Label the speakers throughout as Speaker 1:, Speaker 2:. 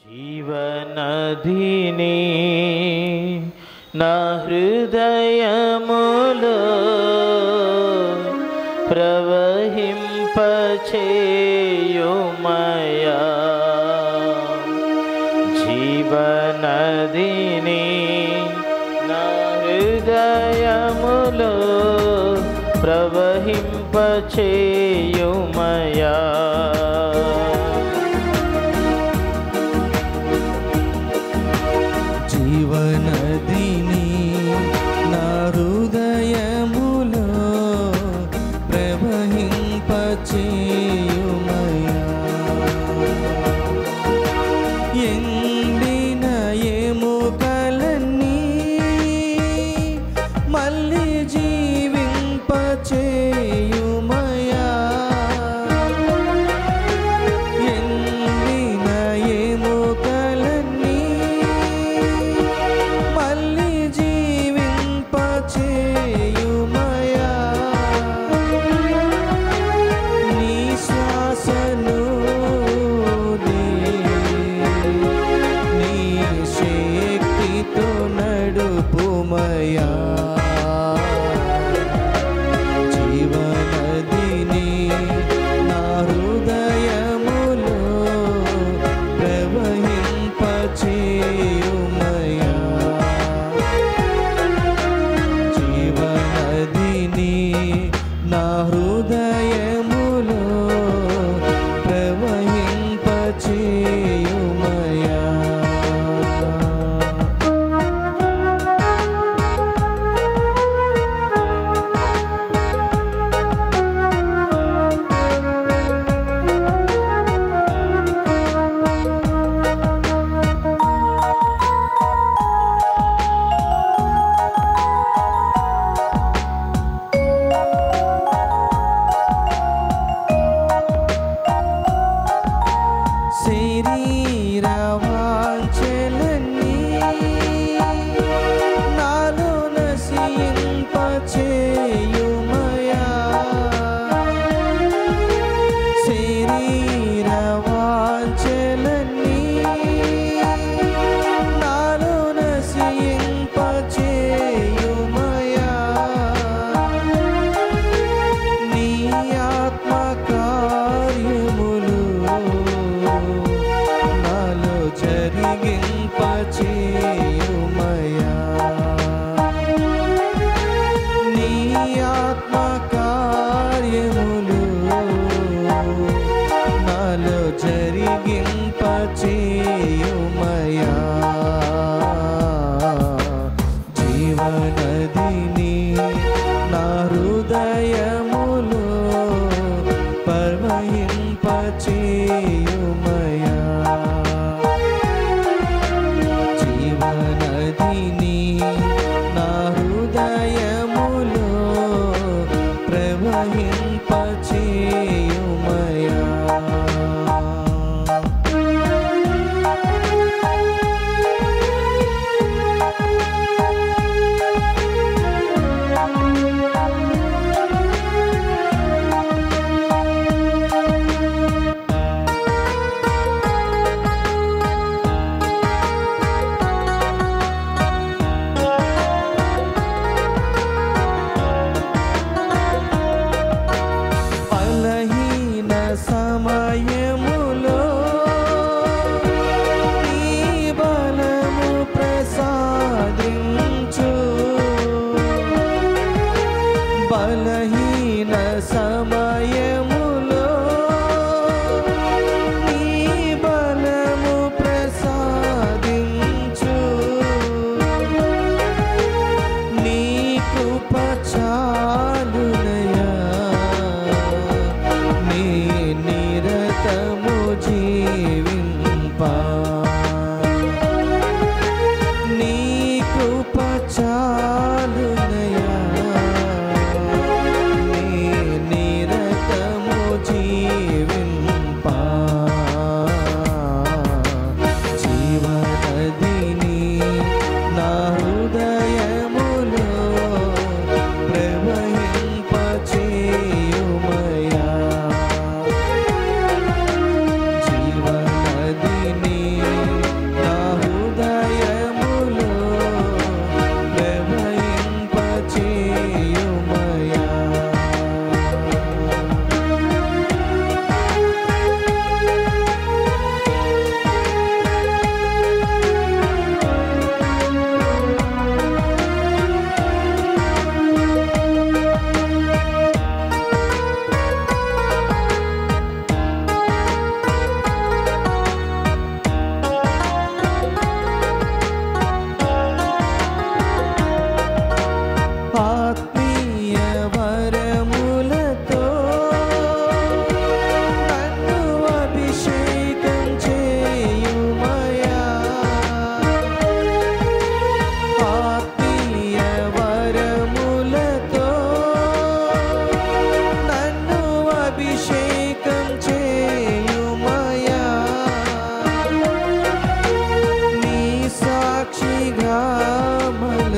Speaker 1: జీవనదిని నా హృదయములో ప్రవహింపచేయుమయా. జీవనదిని నా హృదయములో ప్రవహింపచేయుమయా.
Speaker 2: జీవనదిని నా హృదయములో ప్రవహింపచేయుమయా. ఎండిన ఎముకలన్నీ మళ్ళీ జీవింపచేయుమయా. ఎండిన ఎముకలన్నీ మళ్ళీ జీవింపచేయుమయా. నీ శ్వాసను నీ శక్తితో నడుపుమయా. జీవనదిని నా హృదయములో ప్రవహింపచేయుమయా. జీవనదిని నా హృదయములో ప్రవహింపచేయుమయా. శరీర వాంఛలన్నీ నాలో నశింపచేయుమయా. శరీర వాంఛలన్నీ నాలో నశింపచేయుమయా. నీ ఆత్మ కార్యములు నాలో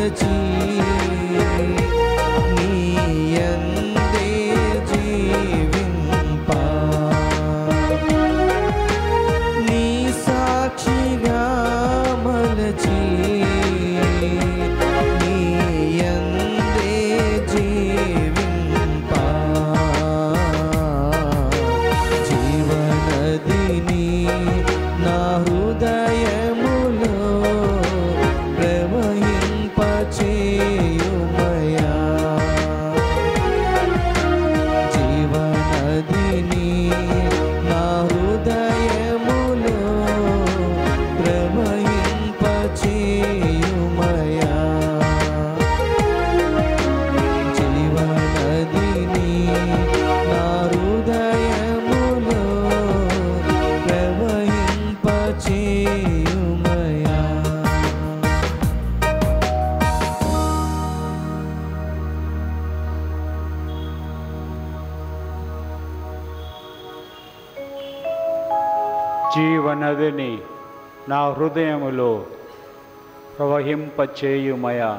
Speaker 2: మలచి నీయందే జీవింప నీ సాక్షిగా మలచి నీయందే జీవింప జీవనదిని నా హృదయములో ప్రవహింపచేయుమయా జీవనదిని నా హృదయములో ప్రవహింపచేయుమయా జీవనదిని నా హృదయములో ప్రవహింపచేయుమయా
Speaker 3: జీవనదిని నా హృదయములో ప్రవహింపచేయుమయా.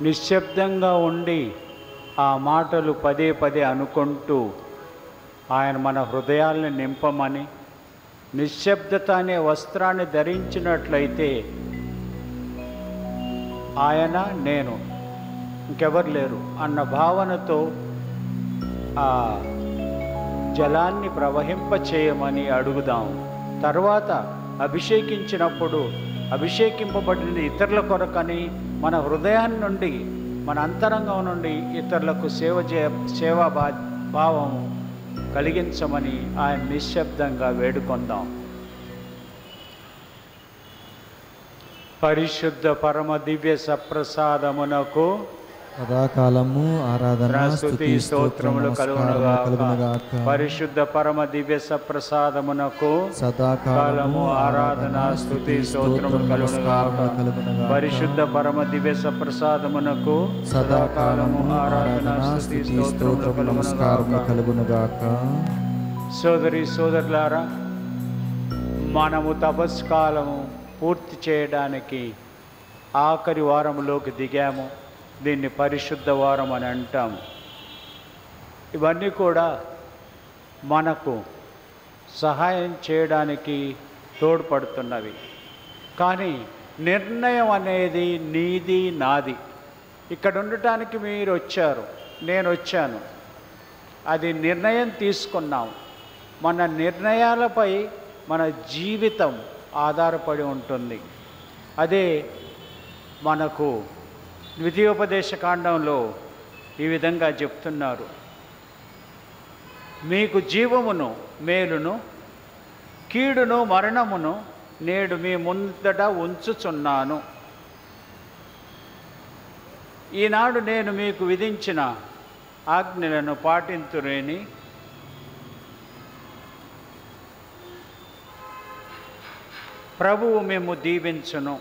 Speaker 3: నిశ్శబ్దంగా ఉండి ఆ మాటలు పదే పదే అనుకుంటూ ఆయన మన హృదయాల్ని నింపమని, నిశ్శబ్దత అనే వస్త్రాన్ని ధరించినట్లయితే ఆయన నేను ఇంకెవరు లేరు అన్న భావనతో ఆ జలాన్ని ప్రవహింపచేయమని అడుగుదాం. తర్వాత అభిషేకించినప్పుడు అభిషేకింపబడిన ఇతరుల కొరకని మన హృదయాన్ని నుండి మన అంతరంగం నుండి ఇతరులకు సేవా భావం కలిగించమని ఆయన నిశ్శబ్దంగా వేడుకొందాం. పరిశుద్ధ పరమ దివ్య సప్రసాదమునకు
Speaker 2: సదాకాలము ఆరాధన
Speaker 3: స్తుతి స్తోత్రములు కలుగునుగాక. పరిశుద్ధ పరమ దివ్య సప్రసాదమునకు సదాకాలము ఆరాధన స్తుతి స్తోత్రములు కలుగునుగాక. పరిశుద్ధ పరమ దివ్య సప్రసాదమునకు సదాకాలము ఆరాధన స్తుతి స్తోత్రములు కలుగునుగాక. సోదరి సోదరులారా, మనము తపస్కాలము పూర్తి చేయడానికి ఆఖరి వారంలోకి దిగాము. దీన్ని పరిశుద్ధ వారం అని అంటాము. ఇవన్నీ కూడా మనకు సహాయం చేయడానికి తోడ్పడుతున్నవి. కానీ నిర్ణయం అనేది నీది నాది. ఇక్కడ ఉండటానికి మీరు వచ్చారు, నేను వచ్చాను, అది నిర్ణయం తీసుకున్నాం. మన నిర్ణయాలపై మన జీవితం ఆధారపడి ఉంటుంది. అదే మనకు ద్వితీయోపదేశకాండంలో ఈ విధంగా చెప్తున్నారు, మీకు జీవమును మేలును కీడును మరణమును నేడు మీ ముందట ఉంచుచున్నాను. ఈనాడు నేను మీకు విధించిన ఆజ్ఞలను పాటింతురేని ప్రభువు మేము దీవించును.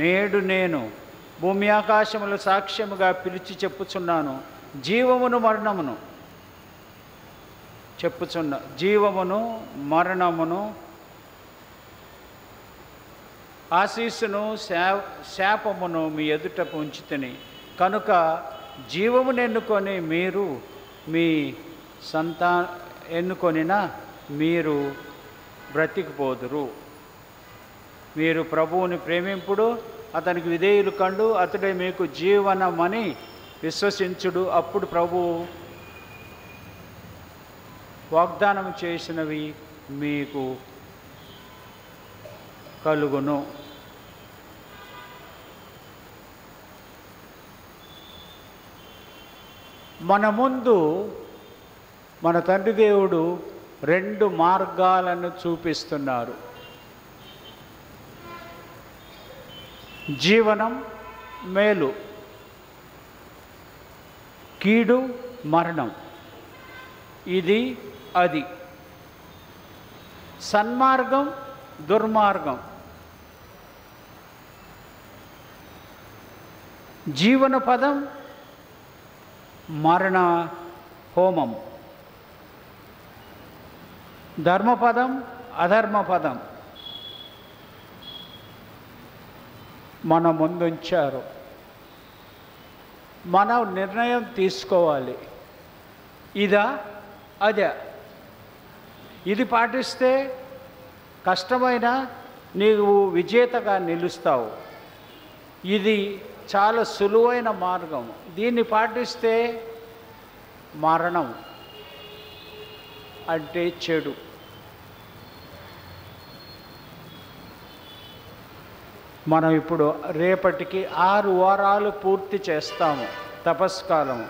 Speaker 3: నేడు నేను భూమి ఆకాశముల సాక్ష్యముగా పిలిచి చెప్పుచున్నాను, జీవమును మరణమును చెప్పుచున్నా, జీవమును మరణమును, ఆశీస్సును శాపమును మీ ఎదుట ఉంచితిని. కనుక జీవమును ఎన్నుకొని మీరు మీ ఎన్నుకొనినా మీరు బ్రతికిపోదురు. మీరు ప్రభువుని ప్రేమింపుడు, అతనికి విధేయులు కండు, అతడే మీకు జీవనమని విశ్వసించుడు. అప్పుడు ప్రభువు వాగ్దానం చేసినవి మీకు కలుగును. మన ముందు మన తండ్రి దేవుడు రెండు మార్గాలను చూపిస్తున్నారు. జీవనం మేలు, కీడు మరణం. ఇది అది. సన్మార్గం దుర్మార్గం. జీవన పదం మరణ హోమం. ధర్మపదం అధర్మపదం. మన ముందుంచారు. మనం నిర్ణయం తీసుకోవాలి, ఇదా అదే. ఇది పాటిస్తే కష్టమైన నీవు విజేతగా నిలుస్తావు. ఇది చాలా సులువైన మార్గం. దీన్ని పాటిస్తే మరణం అంటే చెడు. మనం ఇప్పుడు రేపటికి 6 వారాలు పూర్తి చేస్తాము తపస్కాలము.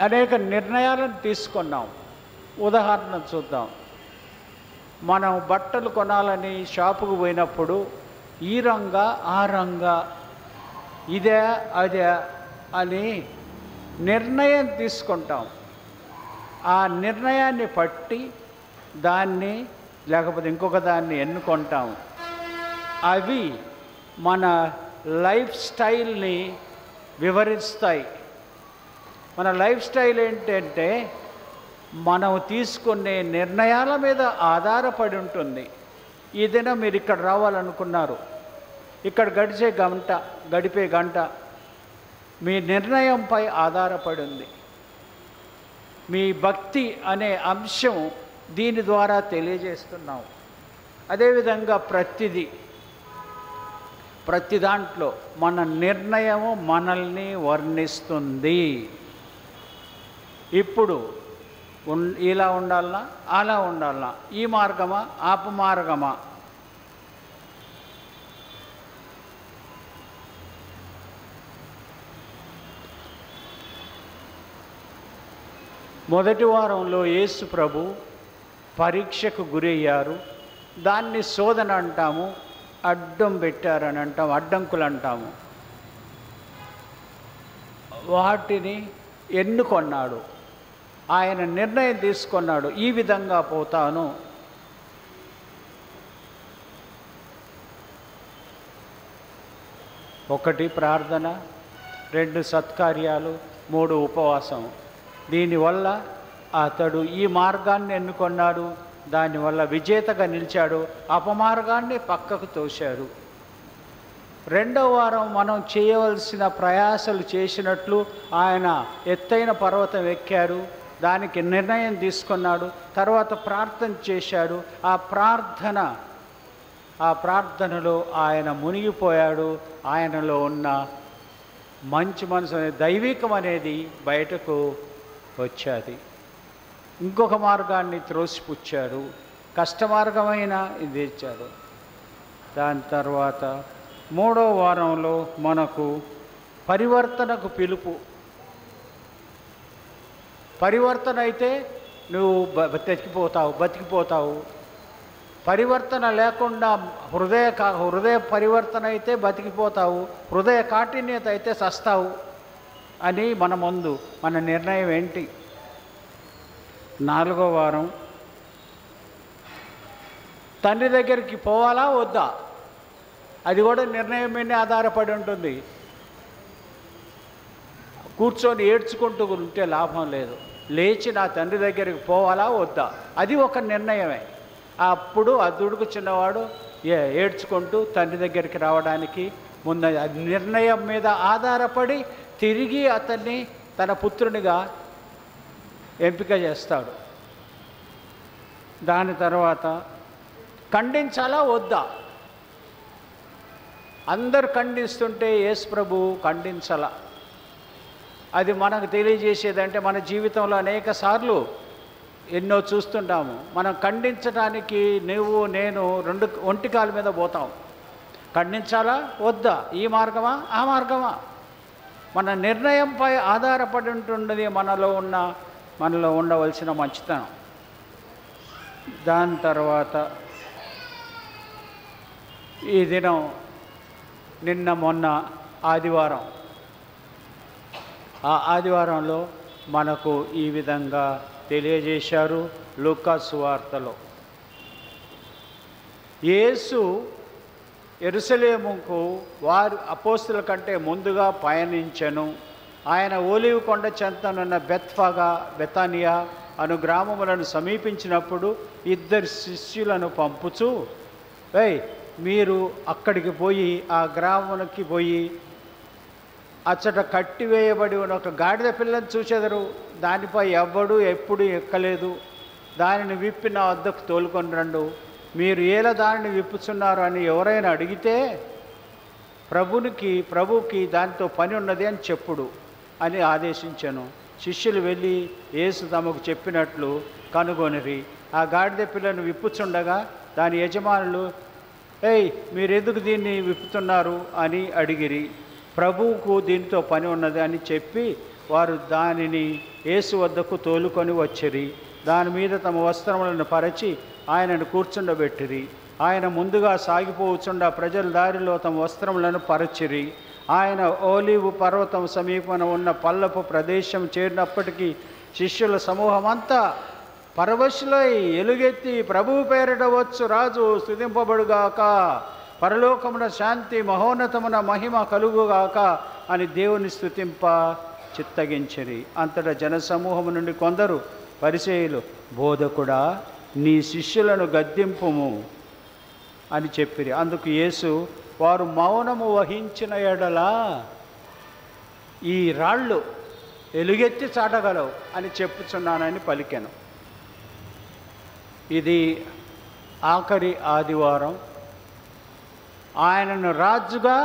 Speaker 3: అనేక నిర్ణయాలను తీసుకున్నాం. ఉదాహరణ చూద్దాం. మనం బట్టలు కొనాలని షాపుకు పోయినప్పుడు ఈ రంగా ఆ రంగా, ఇదే అదే అని నిర్ణయం తీసుకుంటాం. ఆ నిర్ణయాన్ని పట్టి దాన్ని లేకపోతే ఇంకొక దాన్ని ఎన్నుకుంటాం. అవి మన లైఫ్ స్టైల్ని వివరిస్తాయి. మన లైఫ్ స్టైల్ ఏంటంటే మనం తీసుకునే నిర్ణయాల మీద ఆధారపడి ఉంటుంది. ఈ దినం మీరు ఇక్కడ రావాలనుకున్నారు, ఇక్కడ గడిపే గంట మీ నిర్ణయంపై ఆధారపడి ఉంది. మీ భక్తి అనే అంశం దీని ద్వారా తెలియజేస్తున్నాం. అదేవిధంగా ప్రతి దాంట్లో మన నిర్ణయము మనల్ని వర్ణిస్తుంది. ఇప్పుడు ఇలా ఉండాలనా, అలా ఉండాలనా, ఈ మార్గమా, అపమార్గమా? మొదటి వారంలో యేసు ప్రభు పరీక్షకు గురయ్యారు. దాన్ని శోధన అంటాము, అడ్డం పెట్టారని అంటాము, అడ్డంకులు అంటాము. వాటిని ఎన్నుకొన్నాడు. ఆయన నిర్ణయం తీసుకున్నాడు, ఈ విధంగా పోతాను. ఒకటి ప్రార్థన, 2 సత్కార్యాలు, 3 ఉపవాసం. దీనివల్ల అతడు ఈ మార్గాన్ని ఎన్నుకొన్నాడు. దానివల్ల విజేతగా నిలిచాడు. అపమార్గాన్ని పక్కకు తోశాడు. 2వ వారం మనం చేయవలసిన ప్రయాసలు చేసినట్లు ఆయన ఎత్తైన పర్వతం ఎక్కారు. దానికి నిర్ణయం తీసుకున్నాడు. తర్వాత ప్రార్థన చేశాడు. ఆ ప్రార్థనలో ఆయన మునిగిపోయాడు. ఆయనలో ఉన్న మంచి మనసు దైవికం అనేది బయటకు వచ్చేది. ఇంకొక మార్గాన్ని త్రోసిపుచ్చాడు. కష్ట మార్గమైన ఇది ఇచ్చాడు. దాని తర్వాత 3వ వారంలో మనకు పరివర్తనకు పిలుపు. పరివర్తన అయితే నువ్వు బతికిపోతావు. పరివర్తన లేకుండా హృదయ పరివర్తన అయితే బతికిపోతావు, హృదయ కాఠిన్యత అయితే చస్తావు అని మన ముందు మన నిర్ణయం ఏంటి? 4వ వారం తండ్రి దగ్గరికి పోవాలా వద్దా, అది కూడా నిర్ణయం మీదే ఆధారపడి ఉంటుంది. కూర్చొని ఏడ్చుకుంటూ ఉంటే లాభం లేదు. లేచి నా తండ్రి దగ్గరికి పోవాలా వద్దా, అది ఒక నిర్ణయమే. అప్పుడు ఆ దుడుకు చిన్నవాడు ఏడ్చుకుంటూ తండ్రి దగ్గరికి రావడానికి ముందు నిర్ణయం మీద ఆధారపడి తిరిగి అతన్ని తన పుత్రునిగా ఎంపిక చేస్తాడు. దాని తర్వాత ఖండించాలా వద్దా, అందరు ఖండిస్తుంటే యేసు ప్రభు ఖండించాలా. అది మనకు తెలియజేసేదంటే మన జీవితంలో అనేక సార్లు ఎన్నో చూస్తుంటాము. మనం ఖండించడానికి నేను ఒంటి కాలు మీద పోతాం. ఖండించాలా వద్దా, ఈ మార్గమా ఆ మార్గమా? మన నిర్ణయంపై ఆధారపడి ఉంటున్నది మనలో ఉండవలసిన మంచితనం. దాని తర్వాత ఈ దినం మొన్న ఆదివారం, ఆ ఆదివారంలో మనకు ఈ విధంగా తెలియజేశారు లూకా సువార్తలో. యేసు యెరూషలేముకు వారు అపోస్తుల కంటే ముందుగా పయనించెను. ఆయన ఓలివ్ కొండ చెంతనున్న బెతానియా అను గ్రామములను సమీపించినప్పుడు 2 శిష్యులను పంపుచూ ఏయ్ మీరు అక్కడికి పోయి ఆ గ్రామానికి పోయి అచ్చట కట్టివేయబడి ఉన్న ఒక గాడిద పిల్లని చూచెదరు, దానిపై ఎవ్వడు ఎప్పుడు ఎక్కలేదు, దానిని విప్పి నా వద్దకు తోలుకొని రండు, మీరు ఏలా దానిని విప్పుచున్నారు అని ఎవరైనా అడిగితే ప్రభువుకి దానితో పని ఉన్నది అని చెప్పుడు అని ఆదేశించాను. శిష్యులు వెళ్ళి యేసు తమకు చెప్పినట్లు కనుగొనిరి. ఆ గాడిద పిల్లను విప్పుచుండగా దాని యజమానులు, ఏయ్ మీరెందుకు దీన్ని విప్పుతున్నారు అని అడిగిరి. ప్రభువుకు దీనితో పని ఉన్నది అని చెప్పి వారు దానిని యేసు వద్దకు తోలుకొని వచ్చిరి. దాని మీద తమ వస్త్రములను పరిచి ఆయనను కూర్చుండబెట్టిరి. ఆయన ముందుగా సాగిపోవచ్చుండా ప్రజల దారిలో తమ వస్త్రములను పరిచిరి. ఆయన ఓలీవు పర్వతం సమీపన ఉన్న పల్లపు ప్రదేశం చేరినప్పటికీ శిష్యుల సమూహమంతా పరవశులై ఎలుగెత్తి, ప్రభువు పేరిట వచ్చు రాజు స్తుతింపబడుగాక, పరలోకమున శాంతి, మహోన్నతమున మహిమ కలుగుగాక అని దేవుని స్తుతింప చిత్తగించిరి. అంతటా జనసమూహము నుండి కొందరు పరిసయ్యులు, బోధకుడా నీ శిష్యులను గద్దింపుము అని చెప్పిరి. అందుకు యేసు, వారు మౌనము వహించిన ఎడల ఈ రాళ్ళు ఎలుగెత్తి చాటగలవు అని చెప్పుచున్నానని పలికెను. ఇది ఆఖరి ఆదివారం. ఆయనను రాజుగా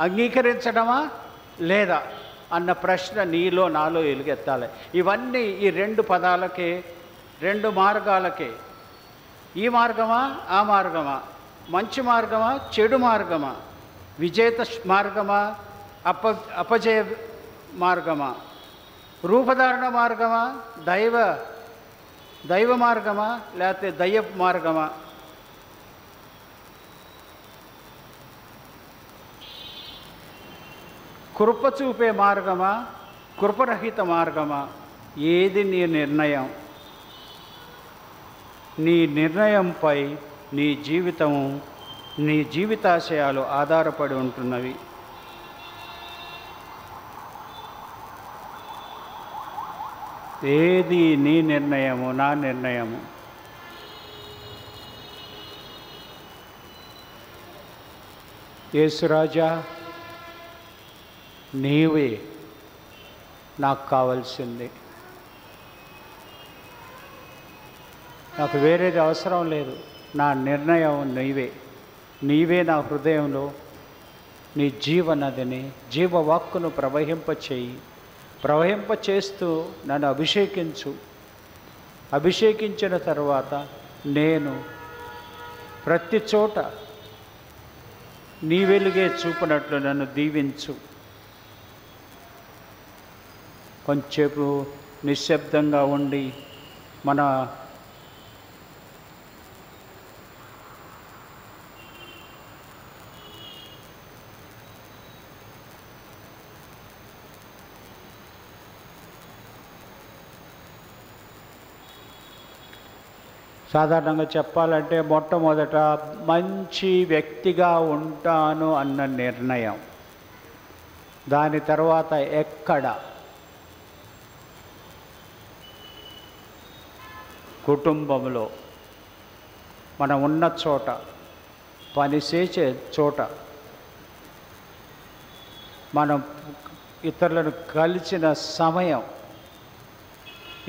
Speaker 3: అంగీకరించడమా లేదా అన్న ప్రశ్న నీలో నాలో ఎలుగెత్తాలి. ఇవన్నీ ఈ రెండు పదాలకే, రెండు మార్గాలకే. ఈ మార్గమా ఆ మార్గమా, మంచి మార్గమా చెడు మార్గమా, విజేత మార్గమా అపజయ మార్గమా, రూపధారణ మార్గమా దైవ మార్గమా లేకపోతే దయ్య మార్గమా? కృప చూపే మార్గమా కృపరహిత మార్గమా? ఏది నీ నిర్ణయం? నీ నిర్ణయంపై నీ జీవితము, నీ జీవితాశయాలు ఆధారపడి ఉంటున్నవి. ఏది నీ నిర్ణయము నా నిర్ణయము? యేసురాజా, నీవే నాకు కావాల్సింది, నాకు వేరేది అవసరం లేదు. నా నిర్ణయం నీవే నా హృదయంలో నీ జీవనదిని, జీవవాక్కును ప్రవహింపచేస్తూ నన్ను అభిషేకించిన తర్వాత నేను ప్రతి చోట నీ వెలుగే చూపినట్లు నన్ను దీవించు. కొంచెంసేపు నిశ్శబ్దంగా ఉండి మన సాధారణంగా చెప్పాలంటే మొట్టమొదట మంచి వ్యక్తిగా ఉంటాను అన్న నిర్ణయం, దాని తర్వాత ఎక్కడ, కుటుంబంలో, మనం ఉన్న చోట, పనిచేసే చోట, మనం ఇతరులను కలిసిన సమయం,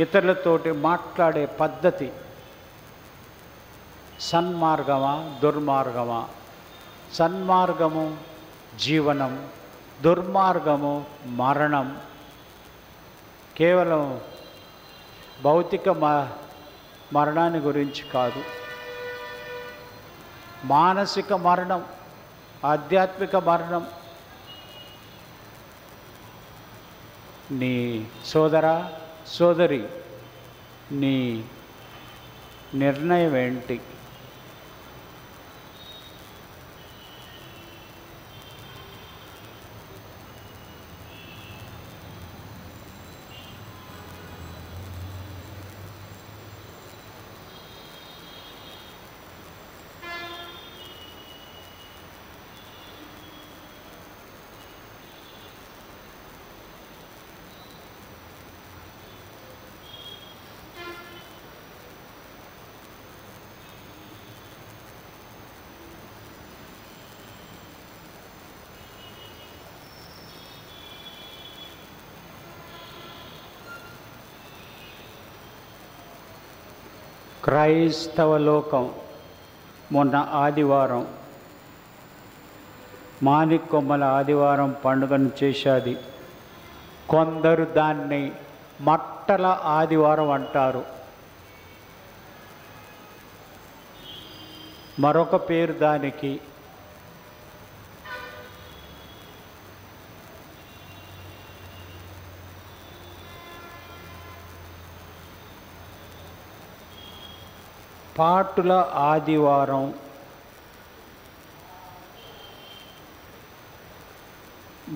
Speaker 3: ఇతరులతోటి మాట్లాడే పద్ధతి, సన్మార్గమా దుర్మార్గమా? సన్మార్గము జీవనం, దుర్మార్గము మరణం. కేవలం భౌతిక మరణాన్ని గురించి కాదు, మానసిక మరణం, ఆధ్యాత్మిక మరణం. నీ సోదరా సోదరి, నీ నిర్ణయం ఏంటి? క్రైస్తవ లోకం మొన్న ఆదివారం మాణిక్కొమ్మల ఆదివారం పండుగను చేశాది. కొందరు దాన్ని మట్టల ఆదివారం అంటారు. మరొక పేరు దానికి పాటుల ఆదివారం,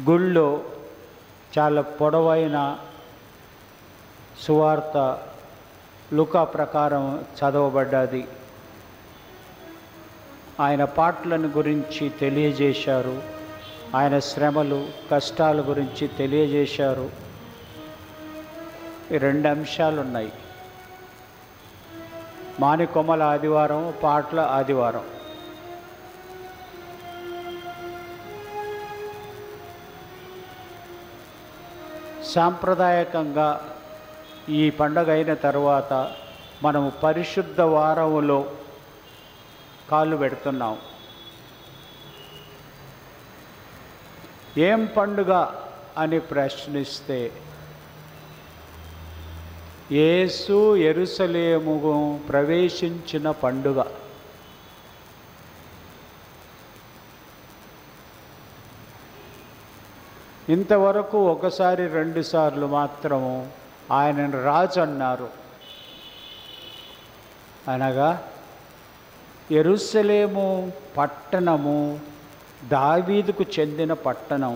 Speaker 3: గుళ్ళో చాలా పొడవైన సువార్త లూకా ప్రకారం చదవబడ్డది. ఆయన పాటలను గురించి తెలియజేశారు, ఆయన శ్రమలు కష్టాల గురించి తెలియజేశారు. ఈ రెండు అంశాలు ఉన్నాయి, మాణిక్కొమ్మల ఆదివారం, పాటల ఆదివారం. సాంప్రదాయకంగా ఈ పండగ అయిన తర్వాత మనము పరిశుద్ధ వారములో కాళ్ళు పెడుతున్నాం. ఏం పండుగ అని ప్రశ్నిస్తే యేసు యెరూషలేము ప్రవేశించిన పండుగ. ఇంతవరకు ఒకసారి రెండుసార్లు మాత్రము ఆయనను రాజు అన్నారు. అనగా యెరూషలేము పట్టణము దావీదుకు చెందిన పట్టణం.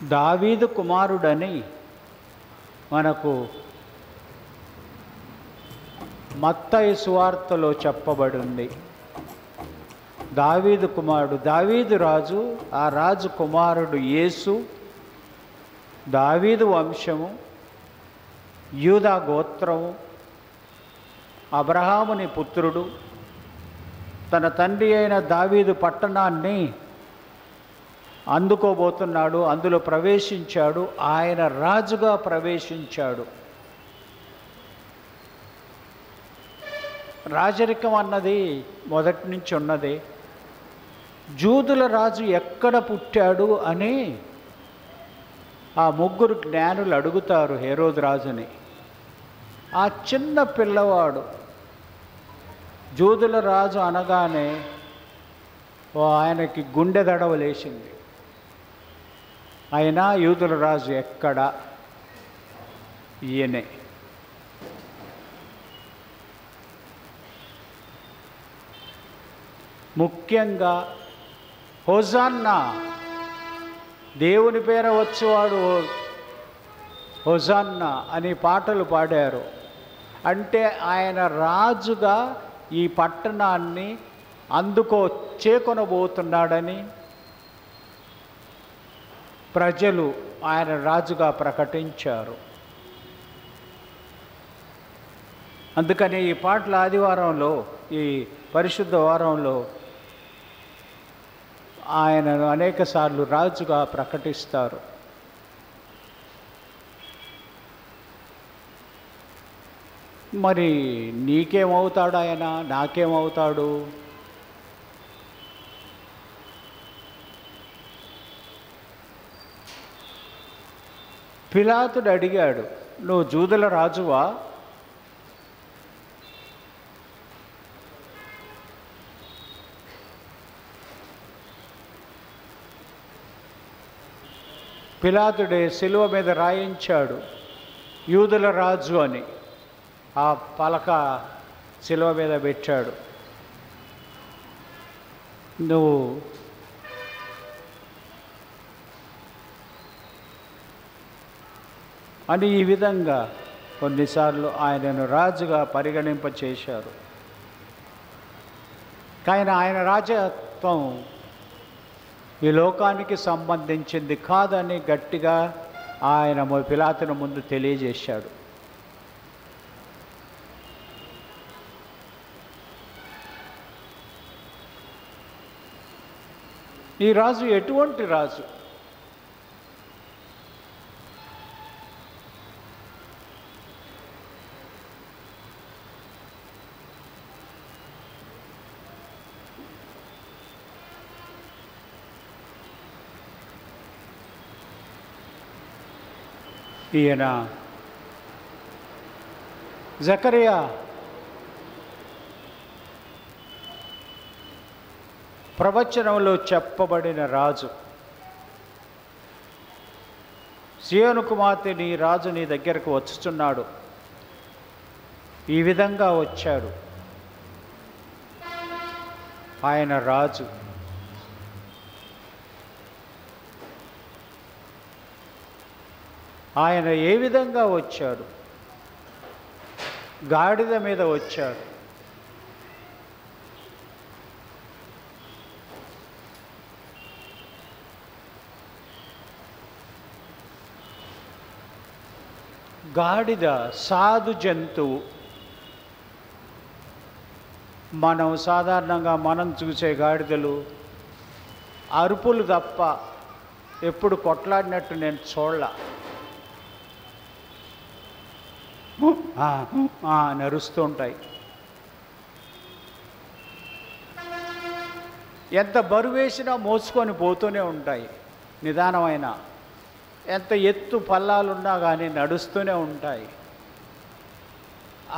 Speaker 3: దావీదు కుమారుడని మనకు మత్తయి సువార్తలో చెప్పబడింది. దావీదు కుమారుడు, దావీదు రాజు, ఆ రాజు కుమారుడు యేసు, దావీదు వంశము, యూదా గోత్రము, అబ్రహాముని పుత్రుడు. తన తండ్రి అయిన దావీదు పట్టణాన్ని అందుకోబోతున్నాడు, అందులో ప్రవేశించాడు, ఆయన రాజుగా ప్రవేశించాడు. రాజరికం అన్నది మొదటి నుంచి ఉన్నది. జూదుల రాజు ఎక్కడ పుట్టాడు అని ఆ ముగ్గురు జ్ఞానులు అడుగుతారు హేరోదు రాజుని. ఆ చిన్న పిల్లవాడు జూదుల రాజు అనగానే ఆయనకి గుండె దడవలేసింది. అయినా యూదుల రాజు ఎక్కడ? ఈయనే. ముఖ్యంగా హోజాన్నా, దేవుని పేర వచ్చేవాడు హోజాన్నా అని పాటలు పాడారు. అంటే ఆయన రాజుగా ఈ పట్టణాన్ని చేకొనబోతున్నాడని ప్రజలు ఆయన రాజుగా ప్రకటించారు. అందుకని ఈ పాటల ఆదివారంలో, ఈ పరిశుద్ధ వారంలో ఆయనను అనేకసార్లు రాజుగా ప్రకటిస్తారు. మరి నీకేమవుతాడు ఆయన, నాకేమవుతాడు? పిలాతుడు అడిగాడు, నువ్వు జూదుల రాజువా? పిలాతుడే శిలువ మీద రాయించాడు యూదుల రాజు అని. ఆ పలక శిలువ మీద పెట్టాడు. నువ్వు అని ఈ విధంగా కొన్నిసార్లు ఆయనను రాజుగా పరిగణింపచేశారు. కానీ ఆయన రాజత్వం ఈ లోకానికి సంబంధించింది కాదని గట్టిగా ఆయన పిలాతును ముందు తెలియజేశాడు. ఈ రాజు ఎటువంటి రాజు? ఈయన జకరియా ప్రవచనంలో చెప్పబడిన రాజు. సియోను కుమార్తె, నీ రాజు నీ దగ్గరకు వచ్చుచున్నాడు. ఈ విధంగా వచ్చాడు. ఆయన రాజు. ఆయన ఏ విధంగా వచ్చాడు? గాడిద మీద వచ్చాడు. గాడిద సాధు జంతువు. మనం సాధారణంగా చూసే గాడిదలు అరుపులు తప్ప ఎప్పుడు కొట్లాడినట్టు నేను చూడలా. నరుస్తూ ఉంటాయి. ఎంత బరువేసినా మోసుకొని పోతూనే ఉంటాయి. నిదానమైన ఎంత ఎత్తు పల్లాలున్నా కానీ నడుస్తూనే ఉంటాయి.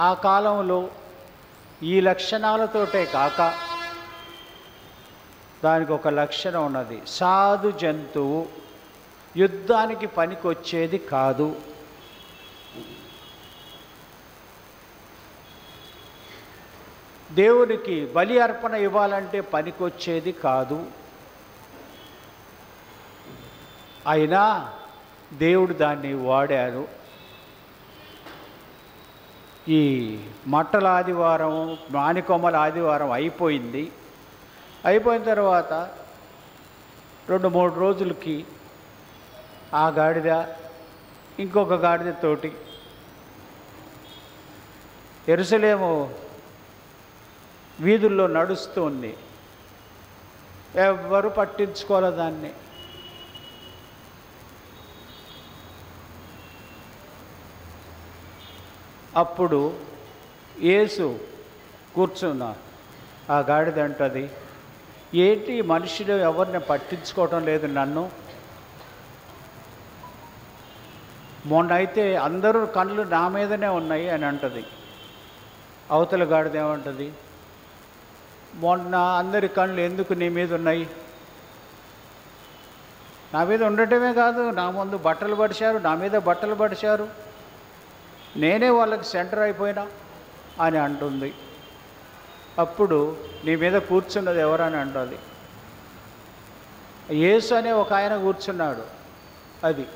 Speaker 3: ఆ కాలంలో ఈ లక్షణాలతోటే కాక దానికి ఒక లక్షణం ఉన్నది. సాధు జంతువు, యుద్ధానికి పనికొచ్చేది కాదు. దేవునికి బలి అర్పణ ఇవ్వాలంటే పనికొచ్చేది కాదు. అయినా దేవుడు దాన్ని వాడారు. ఈ మట్టల ఆదివారం, మానికొమ్మల ఆదివారం అయిపోయింది. అయిపోయిన తర్వాత 2-3 రోజులకి ఆ గాడిద ఇంకొక గాడిదతోటి యెరూషలేము వీధుల్లో నడుస్తుంది. ఎవ్వరు పట్టించుకోలే దాన్ని. అప్పుడు యేసు కూర్చున్నారు. ఆ గాడిద అంటది, ఏంటి మనుషులు ఎవరిని పట్టించుకోవటం లేదు నన్ను? మొన్న అయితే అందరూ కళ్ళు నా మీదనే ఉన్నాయి అని అంటది. అవతల గాడిద ఏమంటది, మొన్న అందరి కళ్ళు ఎందుకు నీ మీద ఉన్నాయి? నా మీద ఉండటమే కాదు, నా ముందు బట్టలు పడిచారు, నా మీద బట్టలు పడిచారు, నేనే వాళ్ళకి సెంటర్ అయిపోయినా అని అంటుంది. అప్పుడు నీ మీద కూర్చున్నది ఎవరని అంటుంది. యేసు అనే ఒక ఆయన కూర్చున్నాడు. అది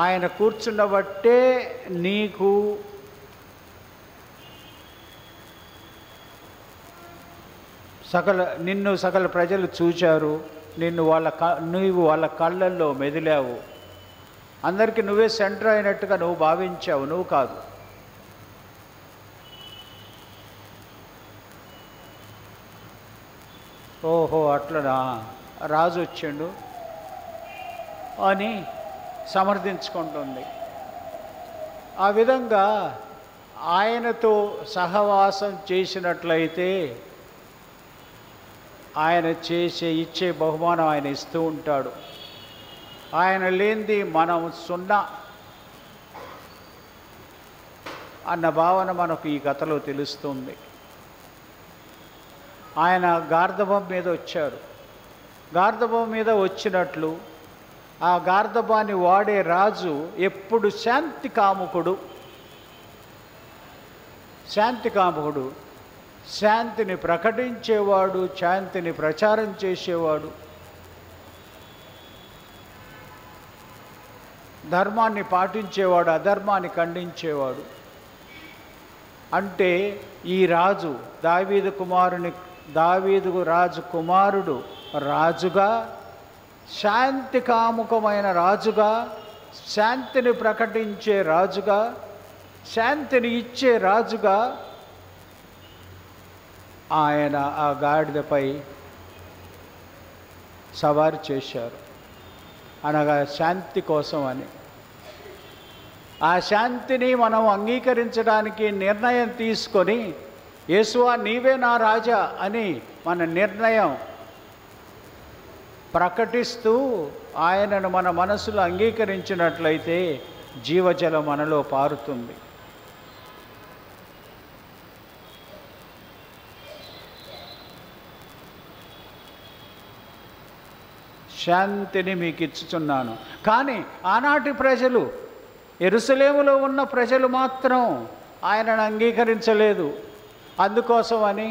Speaker 3: ఆయన కూర్చున్నబట్టే నీకు నిన్ను సకల ప్రజలు చూచారు. నీవు వాళ్ళ కళ్ళల్లో మెదిలావు. అందరికీ నువ్వే సెంటర్ అయినట్టుగా నువ్వు భావించావు, నువ్వు కాదు. ఓహో అట్లనా, రాజు వచ్చిండు అని సమర్థించుకుంటుంది. ఆ విధంగా ఆయనతో సహవాసం చేసినట్లయితే ఆయన ఇచ్చే బహుమానం ఆయన ఇస్తూ ఉంటాడు. ఆయన లేనిది మనం సున్నా అన్న భావన మనకు ఈ కథలో తెలుస్తుంది. ఆయన గార్ధబం మీద వచ్చారు. గార్ధబం మీద వచ్చినట్లు ఆ గార్ధబాన్ని వాడే రాజు ఎప్పుడు శాంతి కాముకుడు. శాంతిని ప్రకటించేవాడు, శాంతిని ప్రచారం చేసేవాడు, ధర్మాన్ని పాటించేవాడు, అధర్మాన్ని ఖండించేవాడు. అంటే ఈ రాజు దావీదు రాజు కుమారుడు రాజుగా, శాంతి కాముకమైన రాజుగా, శాంతిని ప్రకటించే రాజుగా, శాంతిని ఇచ్చే రాజుగా ఆయన ఆ గాడిదపై సవారి చేశారు. అనగా శాంతి కోసం అని. ఆ శాంతిని మనం అంగీకరించడానికి నిర్ణయం తీసుకొని, యేసువా నీవే నా రాజా అని మన నిర్ణయం ప్రకటిస్తూ ఆయనను మన మనసులో అంగీకరించినట్లయితే జీవజలం మనలో పారుతుంది. శాంతిని మీకు ఇచ్చుచున్నాను. కానీ ఆనాటి ప్రజలు, యెరూషలేములో ఉన్న ప్రజలు మాత్రం ఆయనను అంగీకరించలేదు. అందుకోసమని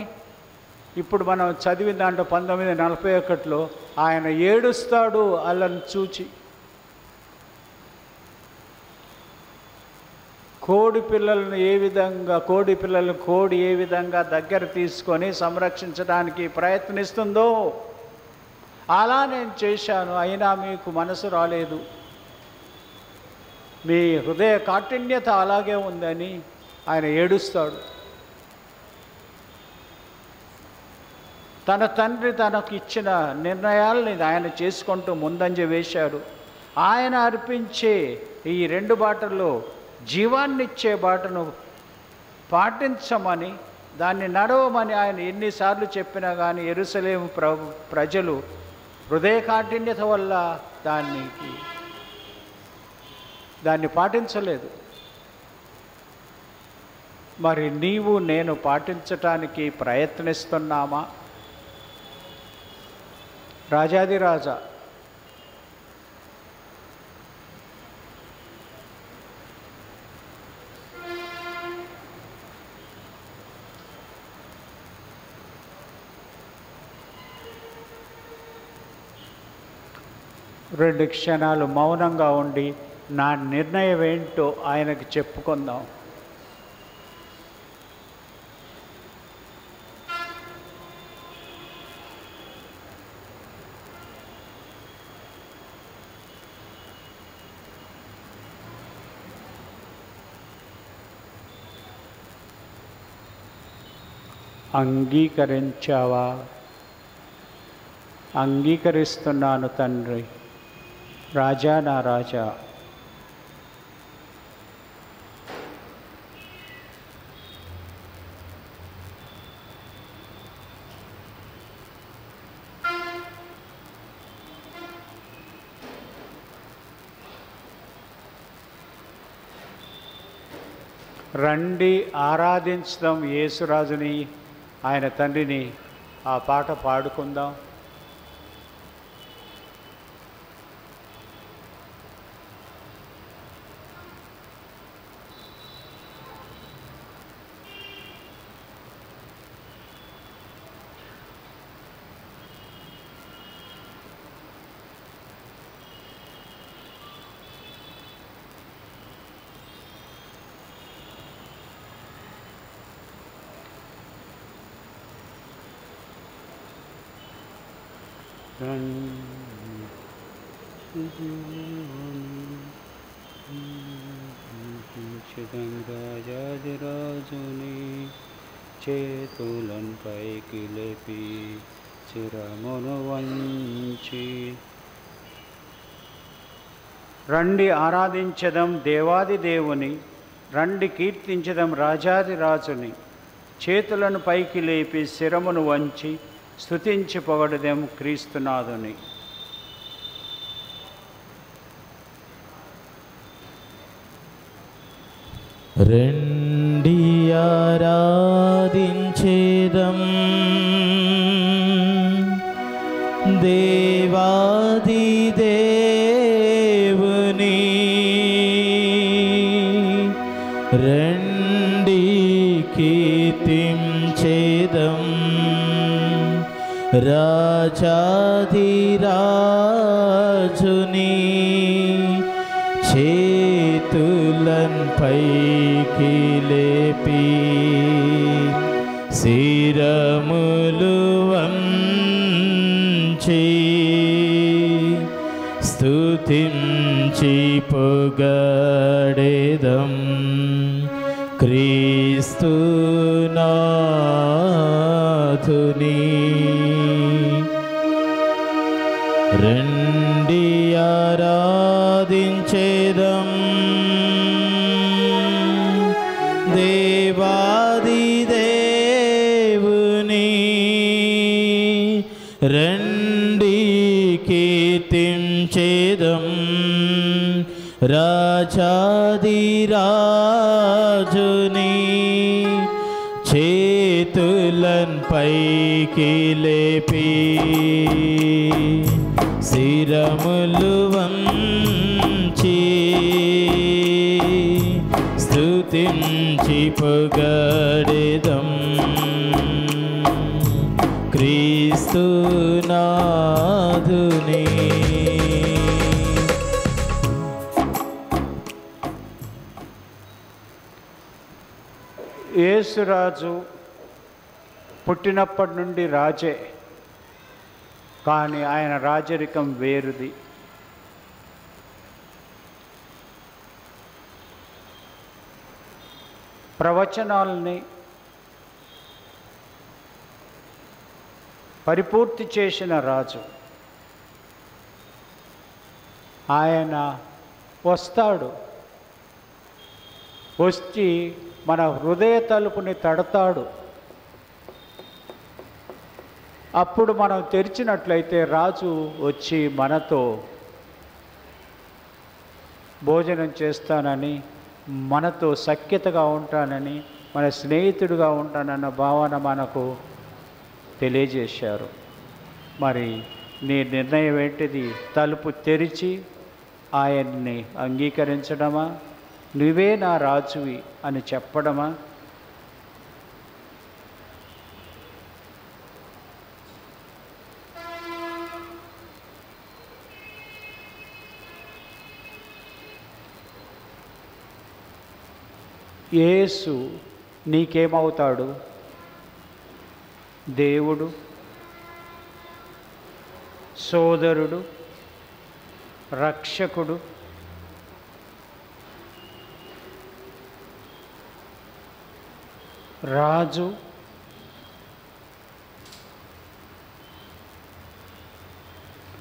Speaker 3: ఇప్పుడు మనం చదివిన దాంట్లో 1941లో ఆయన ఏడుస్తాడు అల్లని చూచి. కోడి పిల్లలను కోడి ఏ విధంగా దగ్గర తీసుకొని సంరక్షించడానికి ప్రయత్నిస్తుందో అలా నేను చేశాను, అయినా మీకు మనసు రాలేదు, మీ హృదయ కాఠిన్యత అలాగే ఉందని ఆయన ఏడుస్తాడు. తన తండ్రి తనకు ఇచ్చిన నిర్ణయాలని ఆయన చేసుకుంటూ ముందంజ వేశాడు. ఆయన అర్పించే ఈ 2 బాటల్లో జీవాన్నిచ్చే బాటను పాటించమని, దాన్ని నడవమని ఆయన ఎన్నిసార్లు చెప్పినా కానీ యెరూషలేము ప్రజలు హృదయ కాఠిన్యత వల్ల దాన్ని పాటించలేదు. మరి నీవు నేను పాటించటానికి ప్రయత్నిస్తున్నామా? రాజాదిరాజా, రెండు క్షణాలు మౌనంగా ఉండి నా నిర్ణయం ఏంటో ఆయనకు చెప్పుకుందాం. అంగీకరించావా? అంగీకరిస్తున్నాను తండ్రి, రాజా నా రాజా. రండి ఆరాధించుదాం యేసురాజుని, ఆయన తండ్రిని. ఆ పాట పాడుకుందాం.
Speaker 4: రాజాదిరాజుని చేతులను పైకి లేపి చిరమును వంచి,
Speaker 3: రండి ఆరాధించదం దేవాది దేవుని, రండి కీర్తించదం రాజాది రాజుని, చేతులను పైకి లేపి శిరమును వంచి స్తుతించి పొగడదం క్రీస్తునాథుని.
Speaker 1: రండి ఆరాధించేదం దేవాది దేవుని, రండి కీర్తించేదం రాజాది రాజుని, చేతులన్ పైకి లేపి శిరములు వంచి స్తుతించి పొగడెదం క్రీస్తునాథుని. రండి ఆరాధించేదం దేవాది దేవుని, రండి కీర్తించేదం రాజాదిరాజుని చేతులన్ పైకి లేపి శిరములు వంచి స్తుతించి పొగడెదం క్రీస్తునాథుని.
Speaker 3: యేసురాజు పుట్టినప్పటి నుండి రాజే, కానీ ఆయన రాజరికం వేరుది. ప్రవచనాలని పరిపూర్తి చేసిన రాజు. ఆయన వస్తాడు, వచ్చి మన హృదయ తలుపుని తడతాడు. అప్పుడు మనం తెరిచినట్లయితే రాజు వచ్చి మనతో భోజనం చేస్తానని, మనతో సఖ్యతగా ఉంటానని, మన స్నేహితుడిగా ఉంటానన్న భావన మనకు తెలియజేశారు. మరి నీ నిర్ణయం ఏంటిది? తలుపు తెరిచి ఆయన్ని అంగీకరించడమా, నువ్వే నా రాజువి అని చెప్పడమా? యేసు నీకేమవుతాడు? దేవుడు, సోదరుడు, రక్షకుడు, రాజు,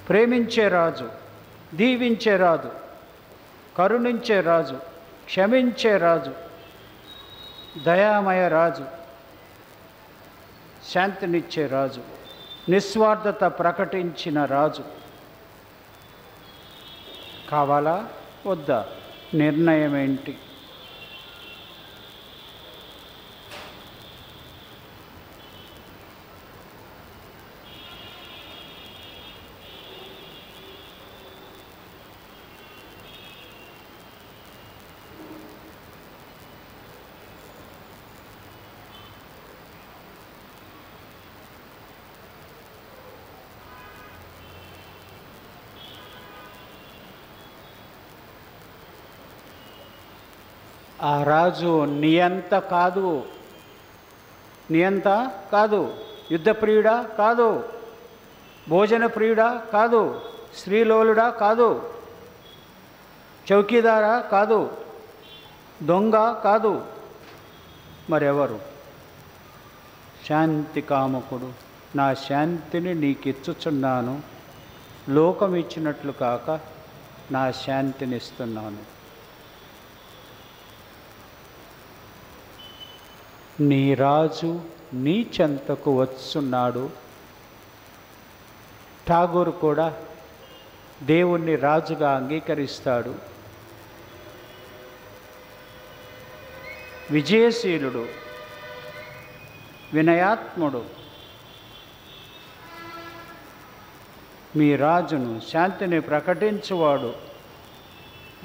Speaker 3: ప్రేమించే రాజు, దీవించే రాజు, కరుణించే రాజు, క్షమించే రాజు, దయామయ రాజు, శాంతినిచ్చే రాజు, నిస్వార్థత ప్రకటించిన రాజు కావాలా వద్దా? నిర్ణయం ఏంటి? ఆ రాజు నియంత కాదు, నియంత కాదు, యుద్ధప్రియుడా కాదు, భోజన ప్రియుడా కాదు, స్త్రీలోలుడా కాదు, చౌకీదారా కాదు, దొంగ కాదు, మరెవరు? శాంతి కాముకుడు. నా శాంతిని నీకిచ్చుచున్నాను, లోకం ఇచ్చినట్లు కాక నా శాంతిని ఇస్తున్నాను. నీ రాజు నీ చెంతకు వచ్చున్నాడు. ఠాగూర్ కూడా దేవుణ్ణి రాజుగా అంగీకరిస్తాడు. విజయశీలుడు, వినయాత్ముడు, మీ రాజును, శాంతిని ప్రకటించువాడు.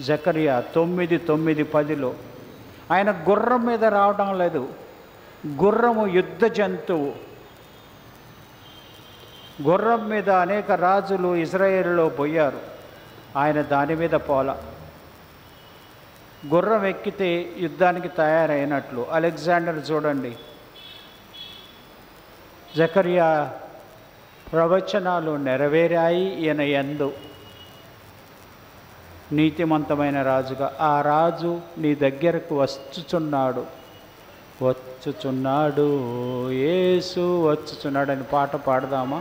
Speaker 3: జకరియా 9:9-10లో ఆయన గుర్రం మీద రావడం లేదు. గుర్రము యుద్ధ జంతువు. గుర్రం మీద అనేక రాజులు ఇజ్రాయేలులో పోయారు, ఆయన దాని మీద పోలా. గుర్రం ఎక్కితే యుద్ధానికి తయారైనట్లు. అలెగ్జాండర్ చూడండి, జకరియా ప్రవచనాలు నెరవేరాయి ఈయన యందు. నీతిమంతమైన రాజుగా ఆ రాజు నీ దగ్గరకు వచ్చుచున్నాడు, వచ్చుచున్నాడు, యేసు వచ్చుచున్నాడు అని పాట పాడదామా?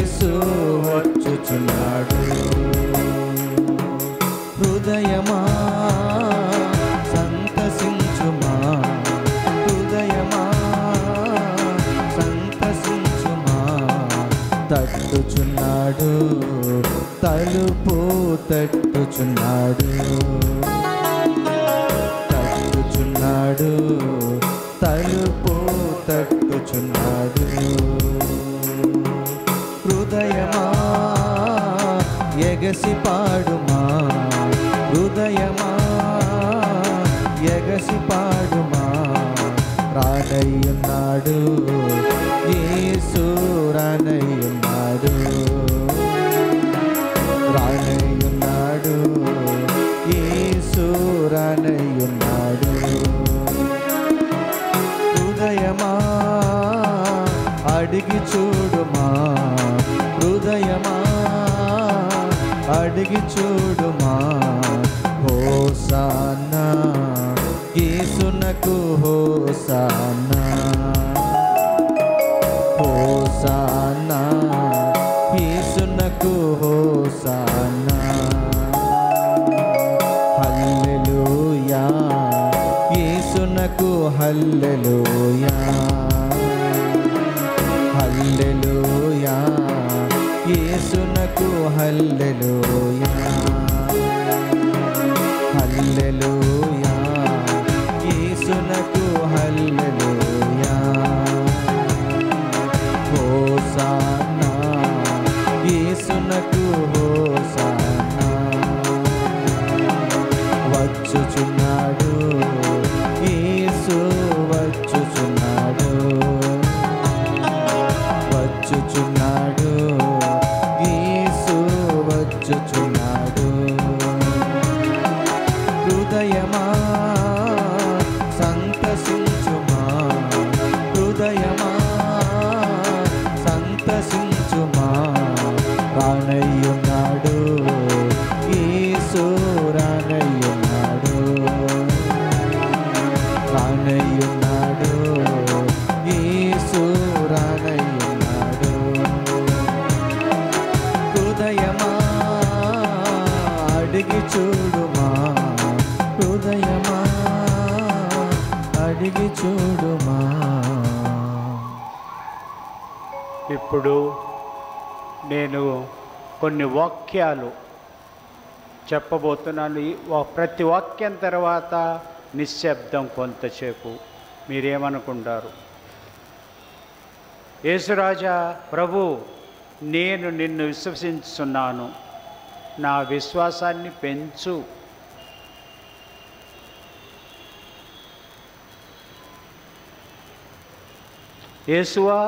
Speaker 2: యేసు వచ్చుచున్నాడు. హృదయమా సంతసించుమా, హృదయమా సంతసించుమా, తట్టుచున్నాడు, తలుపు తట్టుచున్నాడు, తట్టుచున్నాడు, తలుపు తట్టుచున్నాడు. హృదయమా ఎగసి పాడుమా, హృదయమా ఎగసి పాడుమా, రానయ్యున్నాడు యేసు, రానయ్యున్నాడు, రానయ్యున్నాడు యేసు, రానయ్యున్నాడు. హృదయమా అడిగి చూడుమా, హృదయమా అడిగి చూడుమా, హోసానా యేసునకు హోసానా, హోసానా యేసునకు హోసానా. హల్లెలూయా యేసునకు హల్లెలూయా, హల్లెలూయా యేసునకు హల్లెలూయా, హల్లెలూయా యేసునకు హల్లెలూయా. హోసానా యేసునకు హోసానా. వచ్చుచున్నాడు యేసు, వచ్చుచున్నాడు, వచ్చుచున్నాడు యేసు, వచ్చుచున్నాడు. హృదయమా సంతసించుమా, హృదయమా సంతసించుమా, రానయ్యున్నాడు యేసు, రానయ్యున్నాడు, రానయ్యున్నాడు యేసు, రానయ్యున్నాడు. హృదయమా అడిగి చూడుమా, హృదయమా అడిగి చూడుమా.
Speaker 3: ఇప్పుడు నేను కొన్ని వాక్యాలు చెప్పబోతున్నాను. ప్రతి వాక్యం తర్వాత నిశ్శబ్దం కొంతసేపు. మీరేమనుకుంటారు? యేసురాజా, ప్రభు, నేను నిన్ను విశ్వసించున్నాను, నా విశ్వాసాన్ని పెంచు. యేసువా,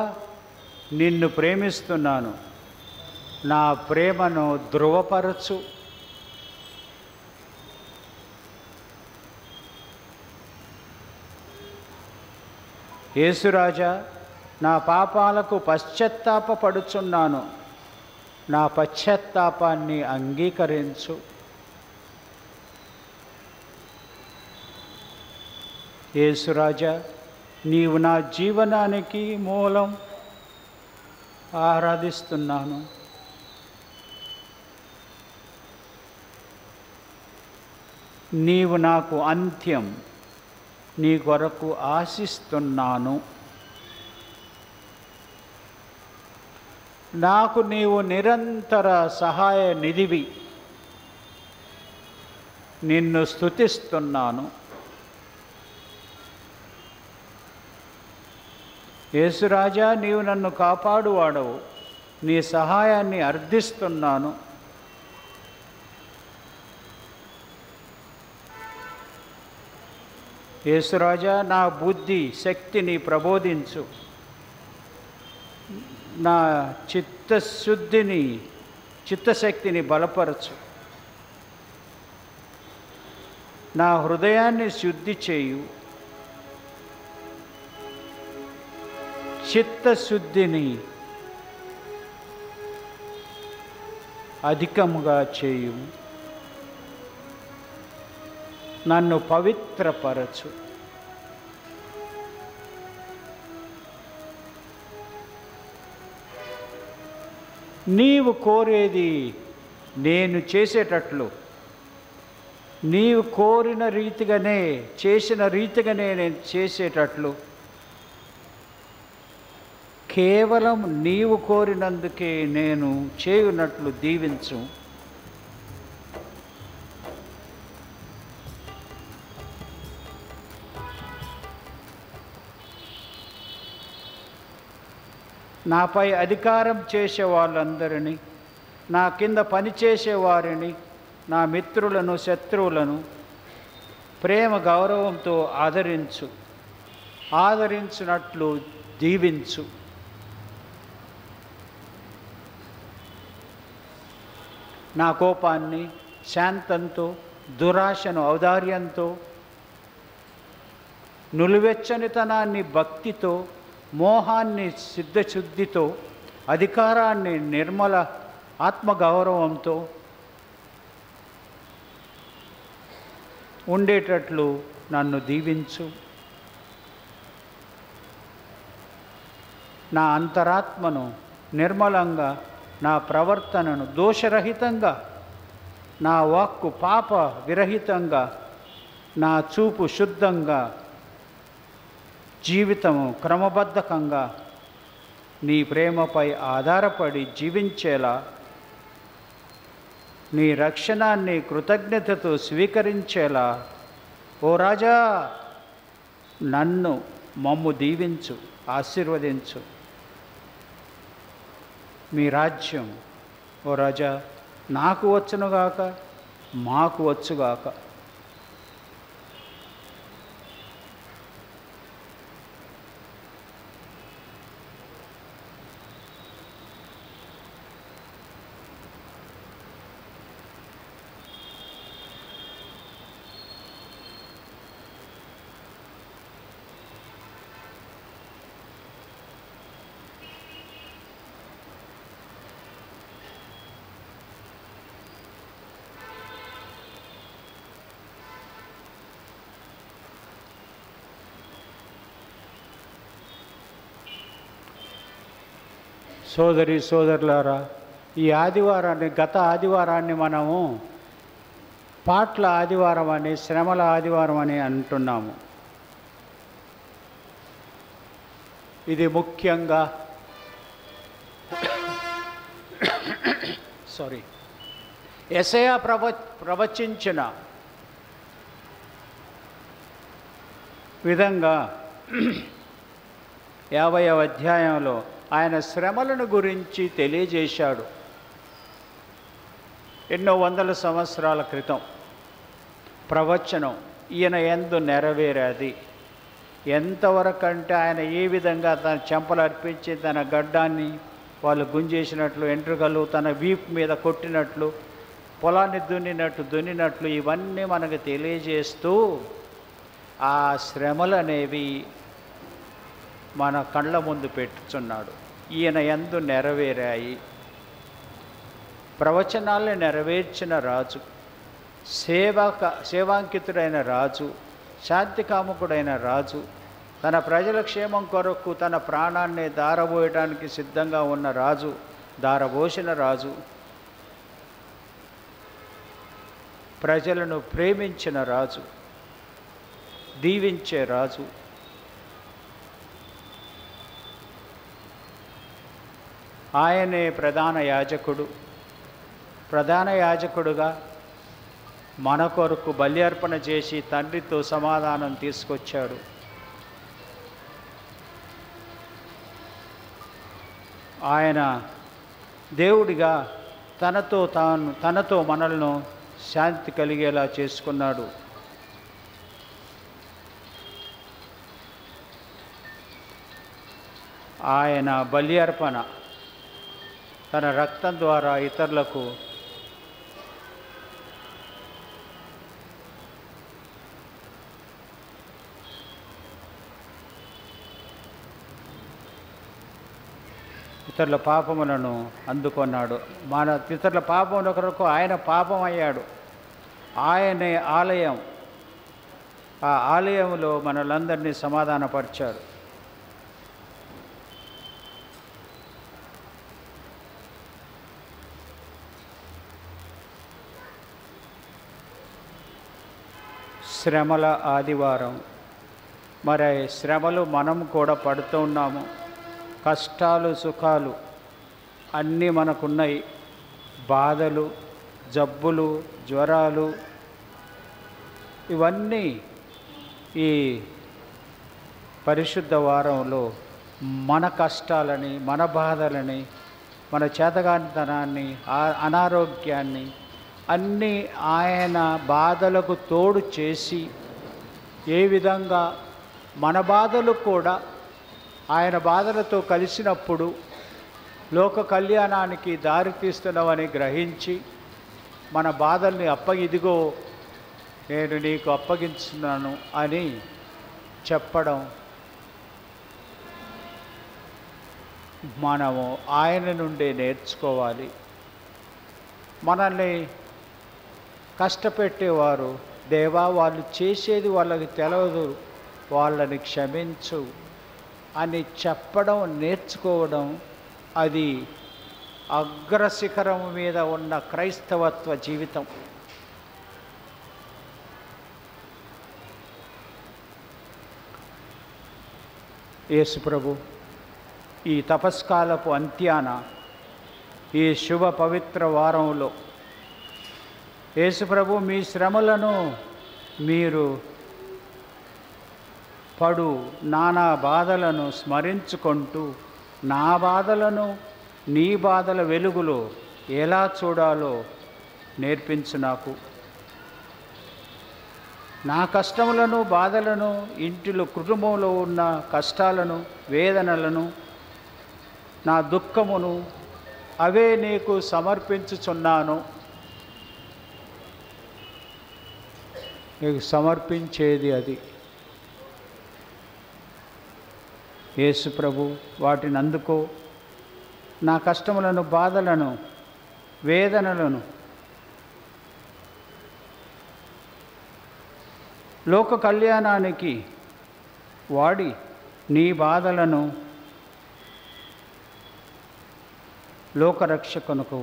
Speaker 3: నిన్ను ప్రేమిస్తున్నాను, నా ప్రేమను ధృవపరచు. యేసురాజా, నా పాపాలకు పశ్చాత్తాపపడుచున్నాను, నా పశ్చాత్తాపాన్ని అంగీకరించు. యేసురాజా, నీవు నా జీవనానికి మూలం, ఆరాధిస్తున్నాను. నీవు నాకు అంత్యం, నీ కొరకు ఆశిస్తున్నాను. నాకు నీవు నిరంతర సహాయ నిధివి, నిన్ను స్తుతిస్తున్నాను. యేసురాజా, నీవు నన్ను కాపాడువాడవు, నీ సహాయాన్ని అర్థిస్తున్నాను. యేసురాజా, నా బుద్ధి శక్తిని ప్రబోధించు, నా చిత్తశక్తిని బలపరచు, నా హృదయాన్ని శుద్ధి చేయు, చిత్తశుద్ధిని అధికముగా చేయు, నన్ను పవిత్రపరచు. నీవు కోరేది నేను చేసేటట్లు, నీవు కోరిన రీతిగానే, చేసిన రీతిగానే నేను చేసేటట్లు, కేవలం నీవు కోరినందుకే నేను చేయునట్లు దీవించు. నాపై అధికారం చేసే వాళ్ళందరినీ, నా కింద పనిచేసేవారిని, నా మిత్రులను శత్రువులను ప్రేమ గౌరవంతో ఆదరించినట్లు దీవించు. నా కోపాన్ని శాంతంతో, దురాశను ఔదార్యంతో, నులివెచ్చనితనాన్ని భక్తితో, మోహాన్ని సిద్ధశుద్ధితో, అధికారాన్ని నిర్మల ఆత్మగౌరవంతో ఉండేటట్లు నన్ను దీవించు. నా అంతరాత్మను నిర్మలంగా, నా ప్రవర్తనను దోషరహితంగా, నా వాక్కు పాప విరహితంగా, నా చూపు శుద్ధంగా, జీవితము క్రమబద్ధకంగా నీ ప్రేమపై ఆధారపడి జీవించేలా, నీ రక్షణాన్ని కృతజ్ఞతతో స్వీకరించేలా ఓ రాజా మమ్ము దీవించు, ఆశీర్వదించు. మీ రాజ్యం ఓ రాజా నాకు వచ్చునుగాక, మాకు వచ్చుగాక. సోదరి సోదరులారా, ఈ ఆదివారాన్ని, గత ఆదివారాన్ని మనము పాట్ల ఆదివారం అని, శ్రమల ఆదివారం అని అంటున్నాము. ఇది ముఖ్యంగా యెషయా ప్రవచించిన విధంగా 50వ అధ్యాయంలో ఆయన శ్రమలను గురించి తెలియజేశాడు. ఎన్నో వందల సంవత్సరాల క్రితం ప్రవచనం ఈయన యందు నెరవేరేది. ఎంతవరకంటే ఆయన ఏ విధంగా తన చెంపలు అర్పించి తన గడ్డాన్ని వాళ్ళు గుంజేసినట్లు, ఎంట్రుకలు తన వీపు మీద కొట్టినట్లు, పొలాన్ని దున్నినట్లు ఇవన్నీ మనకు తెలియజేస్తూ ఆ శ్రమలు అనేవి మన కళ్ళ ముందు పెట్టుచున్నాడు. ఈయన యందు నెరవేరాయి. ప్రవచనాల్ని నెరవేర్చిన రాజు, సేవాంకితుడైన రాజు, శాంతికాముకుడైన రాజు, తన ప్రజల క్షేమం కొరకు తన ప్రాణాన్ని దారబోయడానికి సిద్ధంగా ఉన్న రాజు, దారబోసిన రాజు, ప్రజలను ప్రేమించిన రాజు, దీవించే రాజు, ఆయనే ప్రధాన యాజకుడుగా మన కొరకు బలి అర్పణ చేసి తండ్రితో సమాధానం తీసుకొచ్చాడు. ఆయన దేవుడిగా తనతో మనల్ని శాంతి కలిగేలా చేసుకున్నాడు. ఆయన బలి అర్పణ తన రక్తం ద్వారా ఇతరులకు ఇతరుల పాపములను అందుకున్నాడు. మన ఇతరుల పాపముల కొరకు ఆయన పాపం అయ్యాడు. ఆయనే ఆలయం. ఆ ఆలయంలో మనలందరినీ సమాధానపరిచాడు. శ్రమల ఆదివారం. మరి శ్రమలు మనం కూడా పడుతూ ఉన్నాము. కష్టాలు సుఖాలు అన్నీ మనకున్నాయి. బాధలు, జబ్బులు, జ్వరాలు ఇవన్నీ ఈ పరిశుద్ధ వారంలో మన కష్టాలని, మన బాధలని, మన చేతగానితనాన్ని, అనారోగ్యాన్ని అన్నీ ఆయన బాధలకు తోడు చేసి ఏ విధంగా మన బాధలు కూడా ఆయన బాధలతో కలిసినప్పుడు లోక కళ్యాణానికి దారితీస్తున్నామని గ్రహించి మన బాధల్ని ఇదిగో నేను నీకు అప్పగించున్నాను అని చెప్పడం మనము ఆయన నుండే నేర్చుకోవాలి. మనల్ని కష్టపెట్టేవారు, దేవా వాళ్ళు చేసేది వాళ్ళకి తెలియదు, వాళ్ళని క్షమించు అని చెప్పడం నేర్చుకోవడం, అది అగ్రశిఖరం మీద ఉన్న క్రైస్తవత్వ జీవితం. యేసుప్రభు ఈ తపస్కాలపు అంత్యాన ఈ శుభ పవిత్ర వారంలో యేసుప్రభు మీ శ్రమలను మీరు పడు నానా బాధలను స్మరించుకుంటూ నా బాధలను నీ బాధల వెలుగులో ఎలా చూడాలో నేర్పించు నాకు. నా కష్టములను, బాధలను, ఇంటిలో కుటుంబంలో ఉన్న కష్టాలను, వేదనలను, నా దుఃఖమును అవే నీకు సమర్పించుచున్నాను. నీకు సమర్పించేది అది. యేసు ప్రభు వాటిని అందుకో. నా కష్టములను, బాధలను, వేదనలను లోక కళ్యాణానికి వాడి నీ బాధలను లోకరక్షకునకు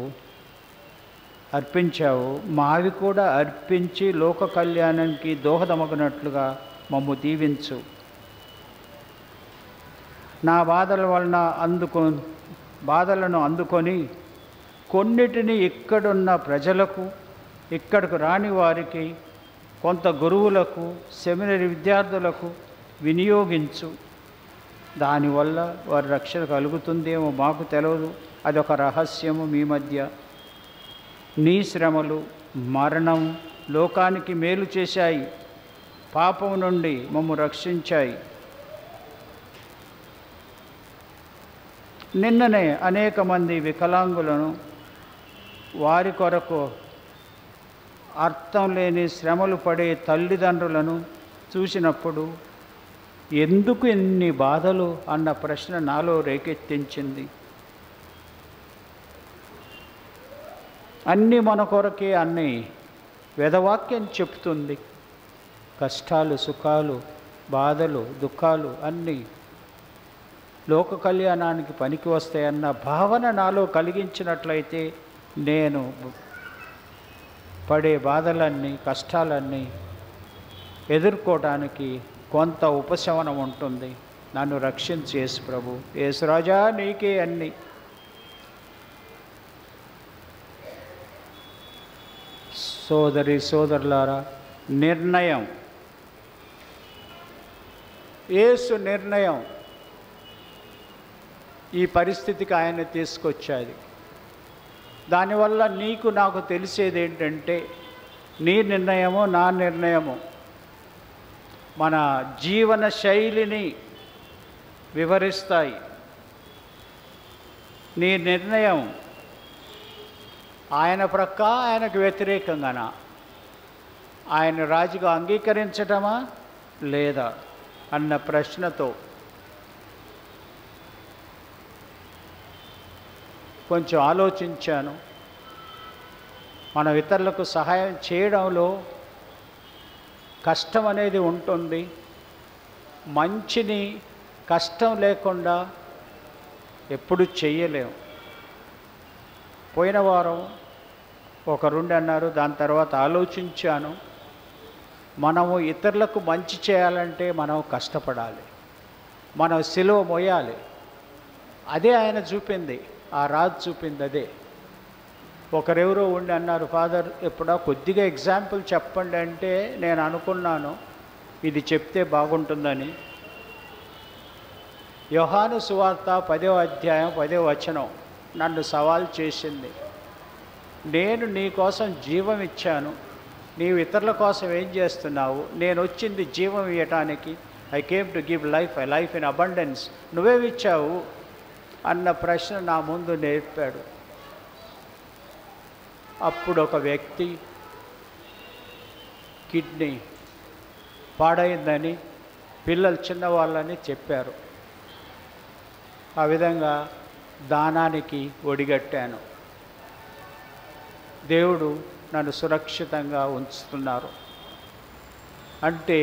Speaker 3: అర్పించావు. మావి కూడా అర్పించి లోక కళ్యాణానికి దోహదమగినట్లుగా మమ్ము దీవించు. నా బాధలను అందుకొని కొన్నిటిని ఇక్కడున్న ప్రజలకు, ఇక్కడకు రాని వారికి, కొంత గురువులకు, సెమినరీ విద్యార్థులకు వినియోగించు. దానివల్ల వారి రక్షణ కలుగుతుందేమో మాకు తెలియదు, అదొక రహస్యము మీ మధ్య. నీ శ్రమలు, మరణం లోకానికి మేలు చేశాయి, పాపం నుండి మమ్ము రక్షించాయి. నిన్ననే అనేక మంది వికలాంగులను, వారి కొరకు అర్థం లేని శ్రమలు పడే తల్లిదండ్రులను చూసినప్పుడు ఎందుకు ఎన్ని బాధలు అన్న ప్రశ్న నాలో రేకెత్తించింది. అన్నీ మన కొరకే అన్నీ వేదవాక్యం చెప్తుంది. కష్టాలు, సుఖాలు, బాధలు, దుఃఖాలు అన్నీ లోక కళ్యాణానికి పనికి వస్తాయన్న భావన నాలో కలిగించినట్లయితే నేను పడే బాధలన్నీ, కష్టాలన్నీ ఎదుర్కోవడానికి కొంత ఉపశమనం ఉంటుంది. నన్ను రక్షించు యేసు ప్రభు. యేసురాజా నీకే అన్ని. సోదరి సోదరులారా, నిర్ణయం, యేసు నిర్ణయం ఈ పరిస్థితికి ఆయన తీసుకొచ్చేది. దానివల్ల నీకు నాకు తెలిసేది ఏంటంటే నీ నిర్ణయము, నా నిర్ణయము మన జీవన శైలిని వివరిస్తాయి. నీ నిర్ణయం ఆయన ప్రక్క, ఆయనకు వ్యతిరేకంగానా, ఆయన రాజుగా అంగీకరించటమా లేదా అన్న ప్రశ్నతో కొంచెం ఆలోచించాను. మనం ఇతరులకు సహాయం చేయడంలో కష్టం అనేది ఉంటుంది. మంచిని కష్టం లేకుండా ఎప్పుడు చెయ్యలేము. పోయిన వారం ఒకరుండి అన్నారు, దాని తర్వాత ఆలోచించాను. మనము ఇతరులకు మంచి చేయాలంటే మనం కష్టపడాలి, మనం సిలువ మోయాలి. అదే ఆయన చూపింది, ఆ రాజు చూపింది అదే. ఒకరెవరో ఉండి అన్నారు, ఫాదర్ ఎప్పుడో కొద్దిగా ఎగ్జాంపుల్ చెప్పండి అంటే నేను అనుకున్నాను ఇది చెప్తే బాగుంటుందని. యోహాను సువార్త 10వ అధ్యాయం 10వ వచనం నన్ను సవాల్ చేసింది. నేను నీ కోసం జీవం ఇచ్చాను, నీవు ఇతరుల కోసం ఏం చేస్తున్నావు? నేను వచ్చింది జీవం ఇవ్వటానికి. I came to give life, I life in abundance. నువ్వేమిచ్చావు అన్న ప్రశ్న నా ముందు నేర్పాడు. అప్పుడు ఒక వ్యక్తి కిడ్నీ పాడైందని పిల్లలు చిన్నవాళ్ళని చెప్పారు. ఆ విధంగా దానానికి ఒడిగట్టాను. దేవుడు నన్ను సురక్షితంగా ఉంచుతున్నారు. అంటే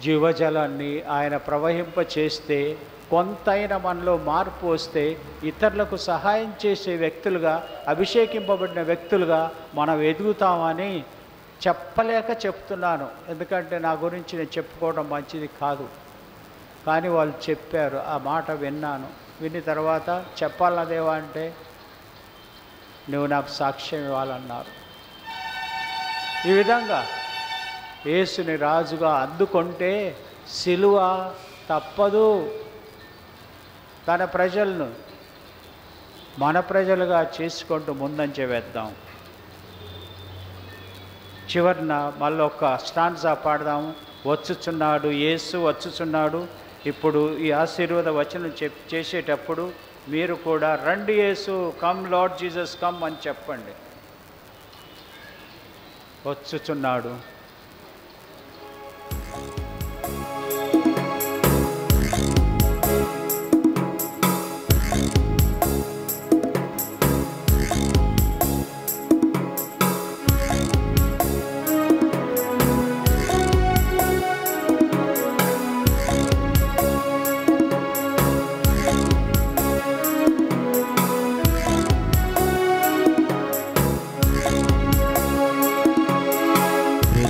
Speaker 3: జీవజలాన్ని ఆయన ప్రవహింప చేస్తే, కొంతైనా మనలో మార్పు వస్తే, ఇతరులకు సహాయం చేసే వ్యక్తులుగా, అభిషేకింపబడిన వ్యక్తులుగా మనం ఎదుగుతామని చెప్పలేక చెప్తున్నాను. ఎందుకంటే నా గురించి నేను చెప్పుకోవడం మంచిది కాదు, కానీ వాళ్ళు చెప్పారు, ఆ మాట విన్నాను. విన్న తర్వాత చెప్పాలా దేవా అంటే, నువ్వు నాకు సాక్ష్యం ఇవ్వాలన్నారు. ఈ విధంగా యేసుని రాజుగా అందుకుంటే సిలువ తప్పదు. తన ప్రజలను మన ప్రజలుగా చేసుకుంటూ ముందంచె వేద్దాం. చివరిన మళ్ళీ ఒక స్టాన్జా పాడదాము. వచ్చుచున్నాడు యేసు, వచ్చుచున్నాడు. ఇప్పుడు ఈ ఆశీర్వాద వచనం చేసేటప్పుడు మీరు కూడా రండి యేసు, కమ్ లార్డ్ జీసస్ కమ్ అని చెప్పండి. వచ్చుచున్నాడు.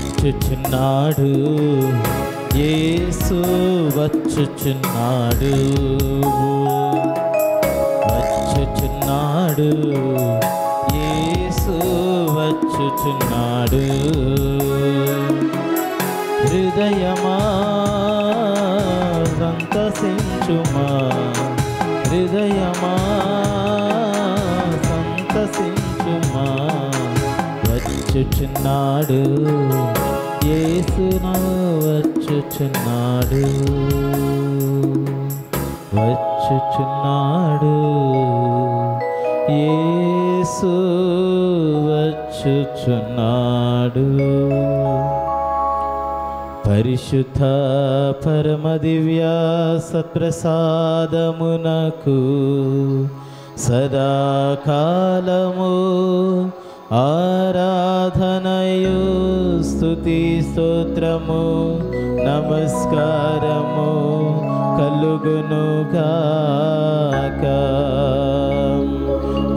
Speaker 1: వచ్చుచున్నాడు యేసు, వచ్చుచున్నాడు, వచ్చుచున్నాడు యేసు, వచ్చుచున్నాడు. హృదయమా సంతసించుమా, హృదయమా సంతసించుమా. వచ్చుచున్నాడు యేసు, వచ్చుచున్నాడు, వచ్చుచున్నాడు యేసు, వచ్చుచున్నాడు. పరిశుద్ధ పరమ దివ్య సత్ప్రసాదమునకు సదాకాలము ఆరాధనయు స్తుతి స్తోత్రము నమస్కారము కలుగునుగాక.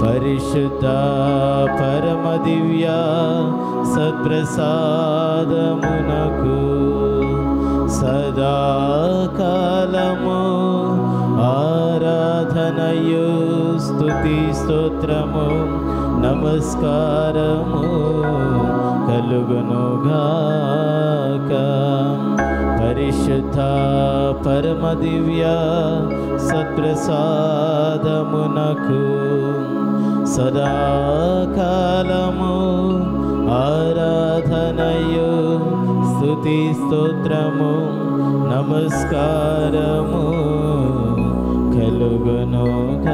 Speaker 1: పరిశుద్ధ పరమ దివ్య సత్ప్రసాదమునకు సదాకాలము ఆరాధనయు స్తుతి స్తోత్రము నమస్కారము కలుగునుగాక. పరిశుద్ధ పరమ దివ్య సత్ప్రసాదమునకు సదాకాలము ఆరాధనయు స్తుతి స్తోత్రము నమస్కారము కలుగునుగాక.